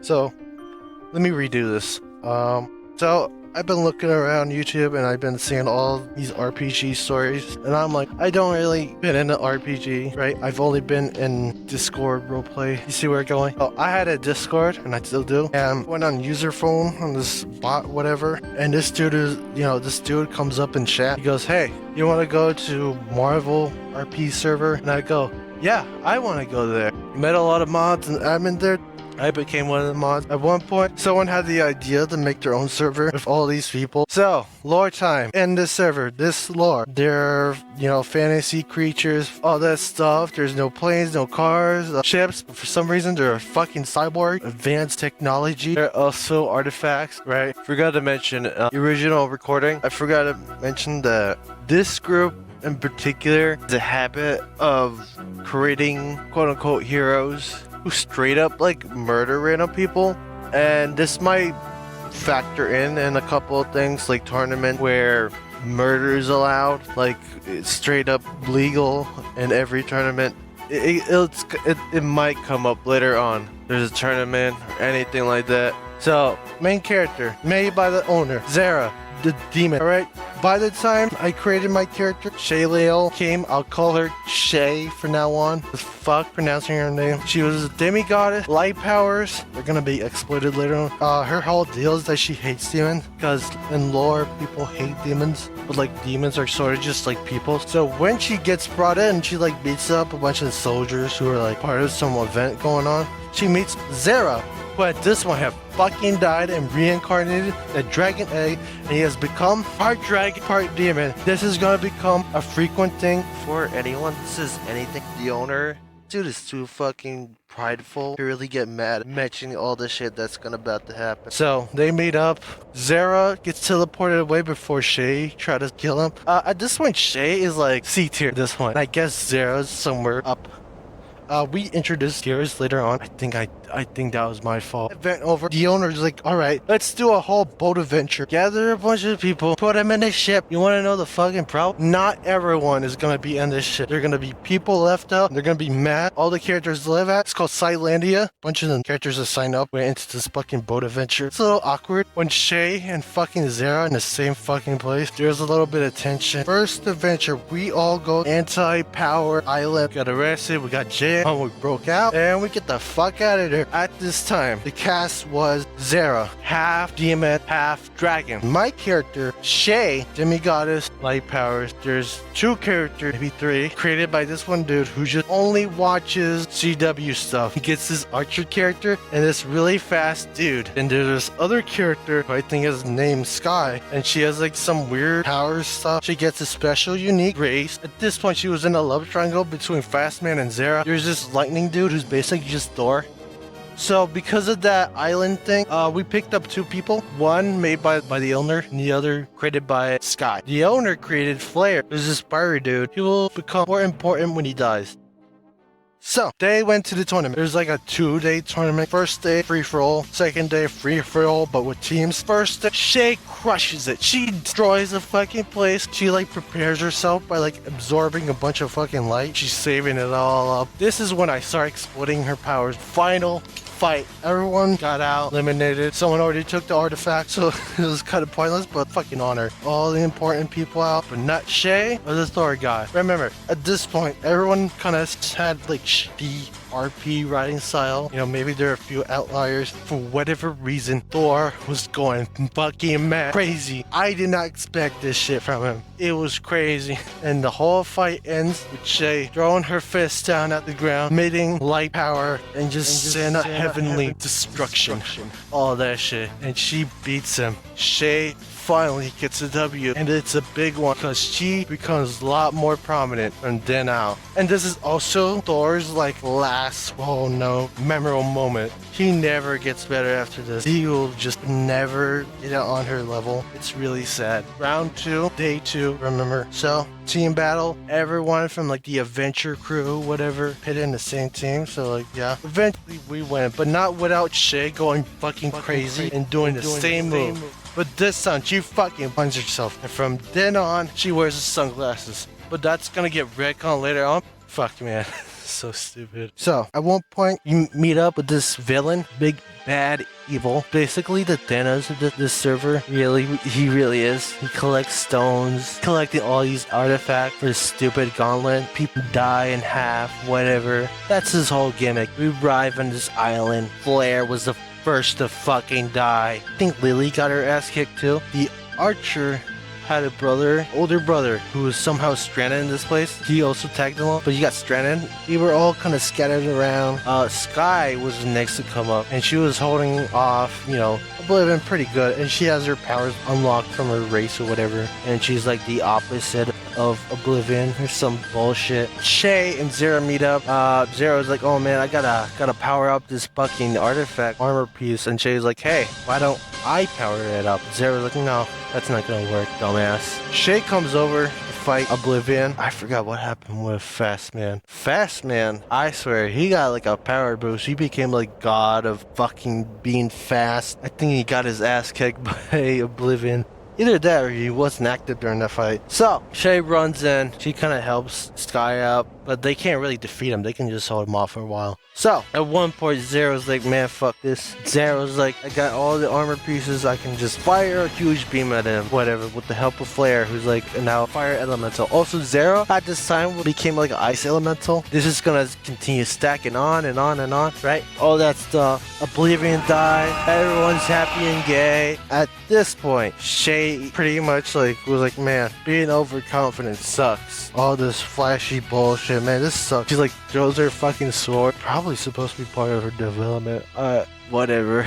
So let me redo this. So I've been looking around YouTube and I've been seeing all these RPG stories, and I'm like, I don't really been into RPG, right? I've only been in Discord roleplay. You see where I'm going? Oh, I had a Discord, and I still do, and went on user phone on this bot, whatever, and this dude comes up in chat. He goes, "Hey, you want to go to Marvel RP server?" And I go, "Yeah, I want to go there." Met a lot of mods and admin there. I became one of the mods. At one point, someone had the idea to make their own server with all these people. So, lore time. In this server, this lore, they're, fantasy creatures, all that stuff. There's no planes, no cars, ships. But for some reason, they're a fucking cyborg. Advanced technology. There are also artifacts, right? Forgot to mention, the original recording. I forgot to mention that this group in particular has a habit of creating quote-unquote heroes who straight up murder random people, and this might factor in a couple of things like tournament where murder is allowed, it's straight up legal in every tournament. It might come up later on. There's a tournament or anything like that. So main character made by the owner, Zara the demon. Alright, by the time I created my character, Chayliel came. I'll call her Shay from now on. The fuck pronouncing her name. She was a demigoddess, light powers. They're gonna be exploited later on. Her whole deal is that she hates demons, because in lore, people hate demons. But demons are sort of just like people. So when she gets brought in, she beats up a bunch of soldiers who are part of some event going on. She meets Zara, who at this one have fucking died and reincarnated a dragon egg, and he has become part dragon, part demon. This is gonna become a frequent thing for anyone that says anything. The owner, dude, is too fucking prideful to really get mad mentioning all the shit that's about to happen. So they meet up. Zara gets teleported away before Shay tries to kill him. At this point, Shay is C tier at this point. I guess Zara's somewhere up. We introduced gears later on. I think that was my fault. Event over. The owner's all right, let's do a whole boat adventure. Gather a bunch of people, put them in a ship. You want to know the fucking problem? Not everyone is gonna be in this ship. There are gonna be people left out. They're gonna be mad. All the characters live at. It's called Sci-Landia. Bunch of the characters that sign up went into this fucking boat adventure. It's a little awkward when Shay and fucking Zara in the same fucking place. There's a little bit of tension. First adventure, we all go anti-power island. Got arrested. We got jailed. We broke out and we get the fuck out of there. At this time, the cast was Zara, half demon, half dragon. My character, Shay, demigoddess, light powers. There's two characters, maybe three, created by this one dude who just only watches CW stuff. He gets this archer character and this really fast dude. And there's this other character who I think is named Sky, and she has some weird power stuff. She gets a special unique race. At this point, she was in a love triangle between Fastman and Zara. There's this lightning dude who's basically just Thor. So because of that island thing, we picked up two people. One made by the owner, and the other created by Sky. The owner created Flare. There's this fiery dude. He will become more important when he dies. So, they went to the tournament. There's a 2-day tournament. First day, free-for-all. Second day, free-for-all, but with teams. First day, Shay crushes it. She destroys the fucking place. She, prepares herself by, absorbing a bunch of fucking light. She's saving it all up. This is when I start exploiting her powers. Final fight. Everyone got out, eliminated. Someone already took the artifact, so it was kind of pointless, but fucking honor. All the important people out, but not Shay or the Thor guy. Remember, at this point, everyone kind of had the RP writing style. Maybe there are a few outliers. For whatever reason, Thor was going fucking mad. Crazy. I did not expect this shit from him. It was crazy. And the whole fight ends with Shay throwing her fist down at the ground, emitting light power, and just send a heavenly destruction. All that shit. And she beats him. Shay finally gets a W, and it's a big one because she becomes a lot more prominent from then out. And this is also Thor's last memorable moment. He never gets better after this. He will just never get on her level. It's really sad. Round 2, day 2, remember. So team battle, everyone from the adventure crew, whatever, hit in the same team. So yeah, eventually we win, but not without Shay going fucking crazy and doing the same move. But this time, she fucking finds herself. And from then on, she wears the sunglasses. But that's gonna get retconned later on. Fuck, man. So stupid. So, at one point, you meet up with this villain, big, bad, evil. Basically, the Thanos of this server, he really is. He collects stones, collecting all these artifacts for his stupid gauntlet. People die in half, whatever. That's his whole gimmick. We arrive on this island. Flair was the first to fucking die. I think Lily got her ass kicked too. The Archer had a older brother, who was somehow stranded in this place. He also tagged along, but he got stranded. We were all kind of scattered around. Sky was the next to come up, and she was holding off, Oblivion pretty good, and she has her powers unlocked from her race or whatever, and she's like the opposite of Oblivion or some bullshit. Shay and Zero meet up. Zero's like, oh man, I gotta power up this fucking artifact armor piece, and Shay's like, hey, why don't I power it up? Zero's like, no, that's not gonna work, dumbass. Shay comes over to fight Oblivion. I forgot what happened with Fastman. Fastman, I swear, he got like a power boost. He became like god of fucking being fast. I think he got his ass kicked by Oblivion. Either that or he wasn't active during that fight. So, Shay runs in. She kind of helps Sky out, but they can't really defeat him. They can just hold him off for a while. So, at one point, Zero's like, man, fuck this. Zero's like, I got all the armor pieces. I can just fire a huge beam at him. Whatever, with the help of Flair, who's like now fire elemental. Also, Zero at this time became like an ice elemental. This is gonna continue stacking on and on and on, right? All that stuff. Oblivion died. Everyone's happy and gay. At this point, Shay pretty much was like, man, being overconfident sucks. All this flashy bullshit, man, this sucks. She's like, throws her fucking sword. Probably supposed to be part of her development. Whatever.